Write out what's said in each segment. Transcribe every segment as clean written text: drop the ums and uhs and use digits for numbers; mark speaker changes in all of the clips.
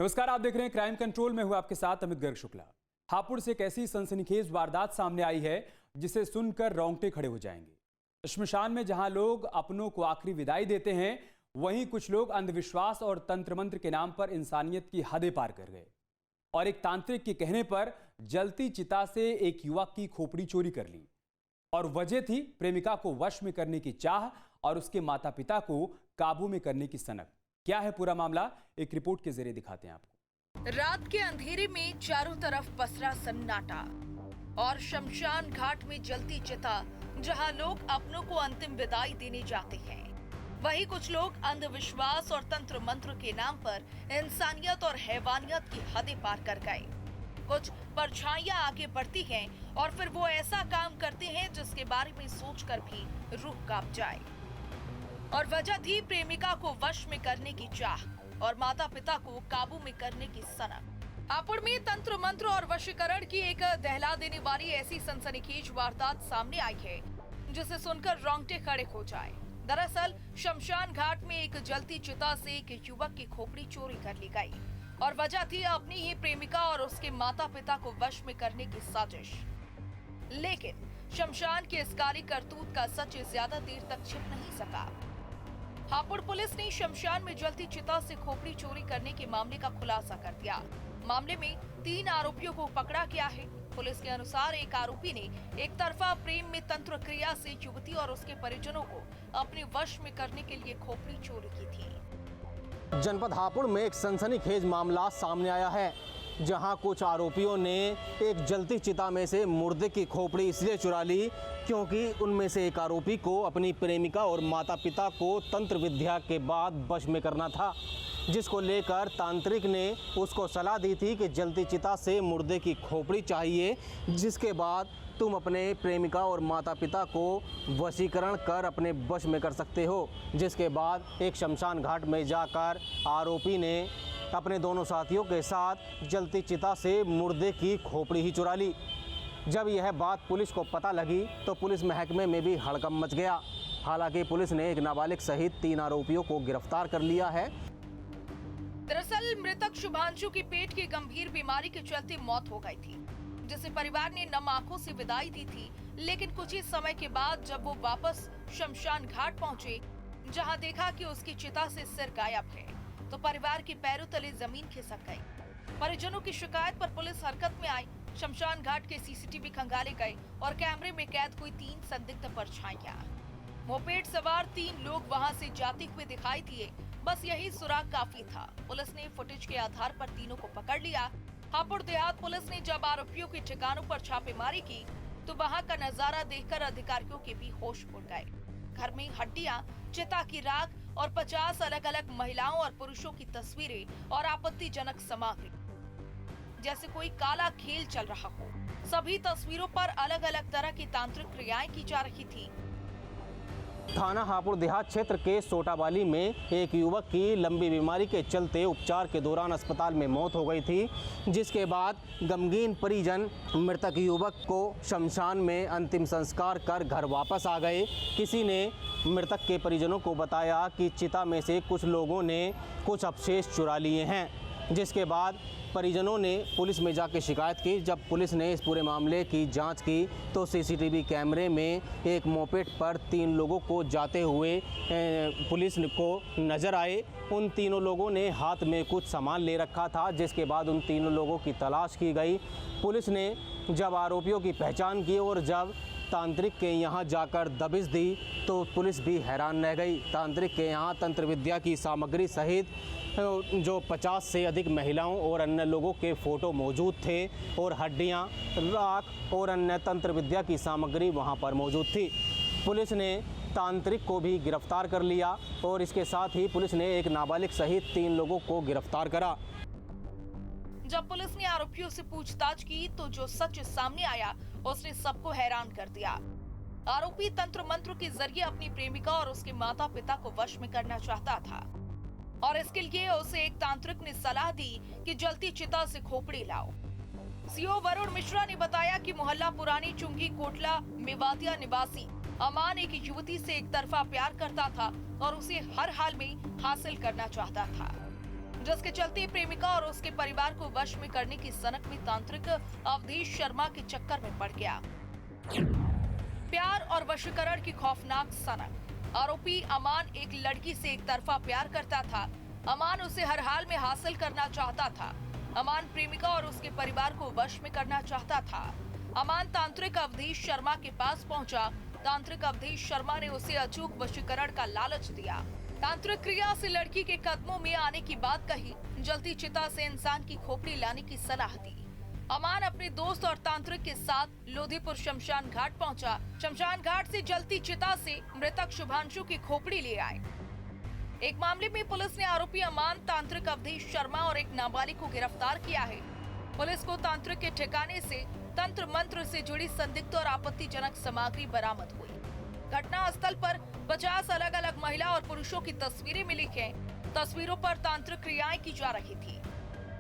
Speaker 1: नमस्कार, आप देख रहे हैं क्राइम कंट्रोल में। हूं आपके साथ अमित गर्ग शुक्ला। हापुड़ से एक ऐसी सनसनीखेज वारदात सामने आई है जिसे सुनकर रोंगटे खड़े हो जाएंगे। श्मशान में जहां लोग अपनों को आखिरी विदाई देते हैं, वहीं कुछ लोग अंधविश्वास और तंत्र मंत्र के नाम पर इंसानियत की हदें पार कर गए और एक तांत्रिक के कहने पर जलती चिता से एक युवक की खोपड़ी चोरी कर ली। और वजह थी प्रेमिका को वश में करने की चाह और उसके माता पिता को काबू में करने की सनक। क्या है पूरा मामला, एक रिपोर्ट के जरिए दिखाते हैं आपको।
Speaker 2: रात के अंधेरे में चारों तरफ पसरा सन्नाटा और शमशान घाट में जलती चिता, जहां लोग अपनों को अंतिम विदाई देने जाते हैं, वहीं कुछ लोग अंधविश्वास और तंत्र मंत्र के नाम पर इंसानियत और हैवानियत की हदें पार कर गए। कुछ परछाइयां आगे बढ़ती हैं और फिर वो ऐसा काम करते हैं जिसके बारे में सोचकर भी रूह कांप जाए। और वजह थी प्रेमिका को वश में करने की चाह और माता पिता को काबू में करने की सनक। हापुड़ में तंत्र मंत्र और वशीकरण की एक दहला देने वाली ऐसी सनसनीखेज वारदात सामने आई है जिसे सुनकर रोंगटे खड़े हो जाए। दरअसल शमशान घाट में एक जलती चिता से एक युवक की खोपड़ी चोरी कर ली गई और वजह थी अपनी ही प्रेमिका और उसके माता पिता को वश में करने की साजिश। लेकिन शमशान के इस काली करतूत का सच ज्यादा देर तक छिप नहीं सका। हापुड़ पुलिस ने शमशान में जलती चिता से खोपड़ी चोरी करने के मामले का खुलासा कर दिया। मामले में 3 आरोपियों को पकड़ा गया है। पुलिस के अनुसार एक आरोपी ने एक तरफा प्रेम में तंत्र क्रिया से युवती और उसके परिजनों को अपने वश में करने के लिए खोपड़ी चोरी की थी।
Speaker 3: जनपद हापुड़ में एक सनसनीखेज मामला सामने आया है, जहां कुछ आरोपियों ने एक जलती चिता में से मुर्दे की खोपड़ी इसलिए चुरा ली क्योंकि उनमें से एक आरोपी को अपनी प्रेमिका और माता पिता को तंत्र विद्या के बाद वश में करना था, जिसको लेकर तांत्रिक ने उसको सलाह दी थी कि जलती चिता से मुर्दे की खोपड़ी चाहिए, जिसके बाद तुम अपने प्रेमिका और माता पिता को वशीकरण कर अपने वश में कर सकते हो। जिसके बाद एक शमशान घाट में जाकर आरोपी ने अपने दोनों साथियों के साथ जलती चिता से मुर्दे की खोपड़ी ही चुरा ली। जब यह बात पुलिस को पता लगी तो पुलिस महकमे में भी हड़कंप मच गया। हालांकि पुलिस ने एक नाबालिग सहित 3 आरोपियों को गिरफ्तार कर लिया है।
Speaker 2: दरअसल मृतक शुभांशु की पेट की गंभीर बीमारी के चलते मौत हो गई थी, जिसे परिवार ने नम आंखों से विदाई दी थी। लेकिन कुछ ही समय के बाद जब वो वापस शमशान घाट पहुंचे, जहां देखा कि उसकी चिता से सिर गायब है, तो परिवार के पैरों तले जमीन खिसक गई। परिजनों की शिकायत पर पुलिस हरकत में आई। शमशान घाट के सीसीटीवी खंगाले गए और कैमरे में कैद हुई 3 संदिग्ध परछाइयां। मोपेड सवार 3 लोग वहां से जाते हुए दिखाई दिए। बस यही सुराग काफी था। पुलिस ने फुटेज के आधार पर तीनों को पकड़ लिया। हापुड़ देहात पुलिस ने जब आरोपियों के ठिकानों पर छापेमारी की तो वहां का नजारा देखकर अधिकारियों के भी होश उड़ गए। घर में हड्डियां, चिता की राख और 50 अलग अलग महिलाओं और पुरुषों की तस्वीरें और आपत्तिजनक सामग्री, जैसे कोई काला खेल चल रहा हो। सभी तस्वीरों पर अलग अलग तरह की तांत्रिक क्रियाएं की जा रही थी।
Speaker 3: थाना हापुड़ देहात क्षेत्र के सोटाबाली में एक युवक की लंबी बीमारी के चलते उपचार के दौरान अस्पताल में मौत हो गई थी, जिसके बाद गमगीन परिजन मृतक युवक को शमशान में अंतिम संस्कार कर घर वापस आ गए। किसी ने मृतक के परिजनों को बताया कि चिता में से कुछ लोगों ने कुछ अवशेष चुरा लिए हैं, जिसके बाद परिजनों ने पुलिस में जाकर शिकायत की। जब पुलिस ने इस पूरे मामले की जांच की तो सीसीटीवी कैमरे में एक मोपेड पर 3 लोगों को जाते हुए पुलिस को नज़र आए। उन तीनों लोगों ने हाथ में कुछ सामान ले रखा था, जिसके बाद उन तीनों लोगों की तलाश की गई। पुलिस ने जब आरोपियों की पहचान की और जब तांत्रिक के यहाँ जाकर दबिश दी तो पुलिस भी हैरान रह गई। तांत्रिक के यहाँ तंत्र विद्या की सामग्री सहित जो 50 से अधिक महिलाओं और अन्य लोगों के फ़ोटो मौजूद थे और हड्डियाँ, राख और अन्य तंत्र विद्या की सामग्री वहाँ पर मौजूद थी। पुलिस ने तांत्रिक को भी गिरफ्तार कर लिया और इसके साथ ही पुलिस ने एक नाबालिग सहित 3 लोगों को गिरफ्तार करा।
Speaker 2: जब पुलिस ने आरोपियों से पूछताछ की तो जो सच सामने आया उसने सबको हैरान कर दिया। आरोपी तंत्र मंत्र के जरिए अपनी प्रेमिका और उसके माता पिता को वश में करना चाहता था और इसके लिए उसे एक तांत्रिक ने सलाह दी कि जलती चिता से खोपड़ी लाओ। सीओ वरुण मिश्रा ने बताया कि मोहल्ला पुरानी चुंगी कोटला मेवातिया निवासी अमान एक युवती से एक तरफा प्यार करता था और उसे हर हाल में हासिल करना चाहता था। जिसके चलते प्रेमिका और उसके परिवार को वश में करने की सनक में तांत्रिक अवधेश शर्मा के चक्कर में पड़ गया। प्यार और वशीकरण की खौफनाक सनक। आरोपी अमान एक लड़की से एक तरफा प्यार करता था। अमान उसे हर हाल में हासिल करना चाहता था। अमान प्रेमिका और उसके परिवार को वश में करना चाहता था। अमान तांत्रिक अवधेश शर्मा के पास पहुंचा। तांत्रिक अवधेश शर्मा ने उसे अचूक वशीकरण का लालच दिया। तांत्रिक क्रिया से लड़की के कदमों में आने की बात कही। जलती चिता से इंसान की खोपड़ी लाने की सलाह दी। अमान अपने दोस्त और तांत्रिक के साथ लोधीपुर शमशान घाट पहुंचा। शमशान घाट से जलती चिता से मृतक शुभांशु की खोपड़ी ले आए। एक मामले में पुलिस ने आरोपी अमान, तांत्रिक अवधेश शर्मा और एक नाबालिग को गिरफ्तार किया है। पुलिस को तांत्रिक के ठिकाने से तंत्र मंत्र से जुड़ी संदिग्ध और आपत्तिजनक सामग्री बरामद हुई। घटना स्थल पर 50 अलग अलग महिला और पुरुषों की तस्वीरें मिली हैं। तस्वीरों पर तांत्रिक क्रियाएं की जा रही थी।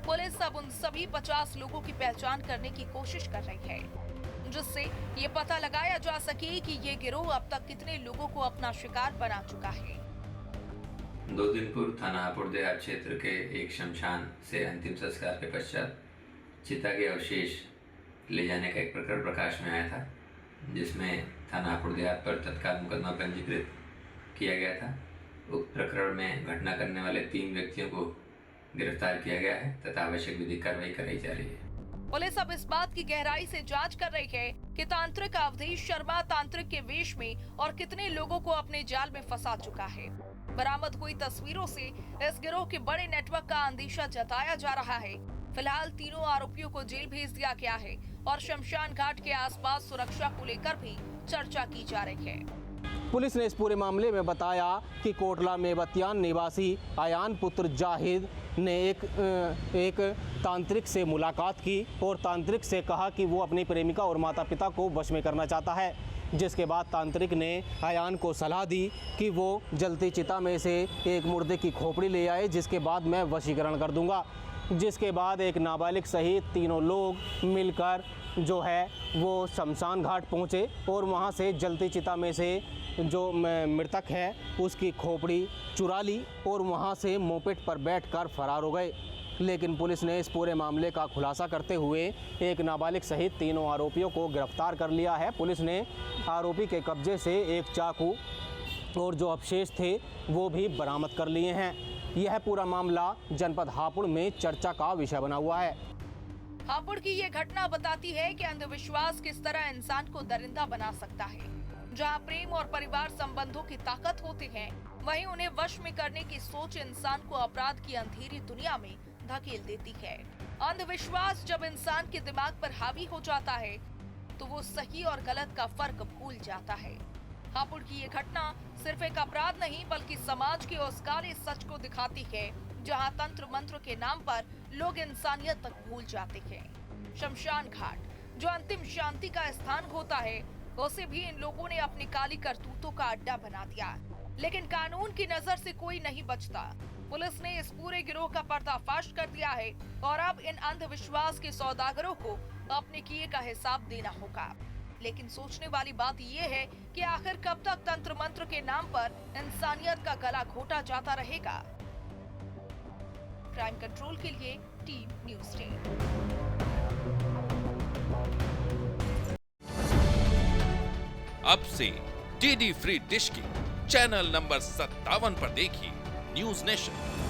Speaker 2: पुलिस अब उन सभी 50 लोगों की पहचान करने की कोशिश कर रही है, जिससे ये पता लगाया जा सके कि ये गिरोह अब तक कितने लोगों को अपना शिकार बना चुका है।
Speaker 4: दोदिनपुर थाना हापुड़ देहात क्षेत्र के एक शमशान से अंतिम संस्कार के पश्चात चिता के अवशेष ले जाने का एक प्रकरण प्रकाश में आया था, जिसमें थाना हापुड़ देहात पर तत्काल मुकदमा पंजीकृत किया गया था। उक्त प्रकरण में घटना करने वाले 3 व्यक्तियों को गिरफ्तार किया गया है तथा आवश्यक विधिक कार्रवाई कराई जा रही है।
Speaker 2: पुलिस अब इस बात की गहराई से जांच कर रही है कि तांत्रिक अवधेश शर्मा तांत्रिक के वेश में और कितने लोगों को अपने जाल में फंसा चुका है। बरामद हुई तस्वीरों से इस गिरोह के बड़े नेटवर्क का अंदेशा जताया जा रहा है। फिलहाल तीनों आरोपियों को जेल भेज दिया गया है और शमशान घाट के आसपास सुरक्षा को लेकर भी चर्चा की जा रही है।
Speaker 3: पुलिस ने इस पूरे मामले में बताया कि कोटला मेबतियान निवासी आयान पुत्र जाहिद ने एक तांत्रिक से मुलाकात की और तांत्रिक से कहा कि वो अपनी प्रेमिका और माता पिता को वश में करना चाहता है, जिसके बाद तांत्रिक ने आयान को सलाह दी कि वो जलती चिता में से एक मुर्दे की खोपड़ी ले आए, जिसके बाद मैं वशीकरण कर दूंगा। जिसके बाद एक नाबालिग सहित तीनों लोग मिलकर जो है वो शमशान घाट पहुँचे और वहाँ से जलती चिता में से जो मृतक है उसकी खोपड़ी चुरा ली और वहाँ से मोपेड पर बैठकर फरार हो गए। लेकिन पुलिस ने इस पूरे मामले का खुलासा करते हुए एक नाबालिग सहित तीनों आरोपियों को गिरफ्तार कर लिया है। पुलिस ने आरोपी के कब्जे से एक चाकू और जो अवशेष थे वो भी बरामद कर लिए हैं। यह पूरा मामला जनपद हापुड़ में चर्चा का विषय बना हुआ है।
Speaker 2: हापुड़ की ये घटना बताती है कि अंधविश्वास किस तरह इंसान को दरिंदा बना सकता है। जहां प्रेम और परिवार संबंधों की ताकत होती है, वहीं उन्हें वश में करने की सोच इंसान को अपराध की अंधेरी दुनिया में धकेल देती है। अंधविश्वास जब इंसान के दिमाग पर हावी हो जाता है तो वो सही और गलत का फर्क भूल जाता है। हापुड़ की ये घटना सिर्फ एक अपराध नहीं बल्कि समाज के उस काले सच को दिखाती है जहां तंत्र मंत्र के नाम पर लोग इंसानियत तक भूल जाते हैं। शमशान घाट जो अंतिम शांति का स्थान होता है, उसे भी इन लोगों ने अपनी काली करतूतों का अड्डा बना दिया। लेकिन कानून की नजर से कोई नहीं बचता। पुलिस ने इस पूरे गिरोह का पर्दाफाश कर दिया है और अब इन अंधविश्वास के सौदागरों को अपने किए का हिसाब देना होगा। लेकिन सोचने वाली बात ये है कि आखिर कब तक तंत्र मंत्र के नाम पर इंसानियत का गला घोटा जाता रहेगा। क्राइम कंट्रोल के लिए टीम न्यूज़ डे।
Speaker 5: अब से डीडी फ्री डिश की चैनल नंबर 57 पर देखिए न्यूज़ नेशन।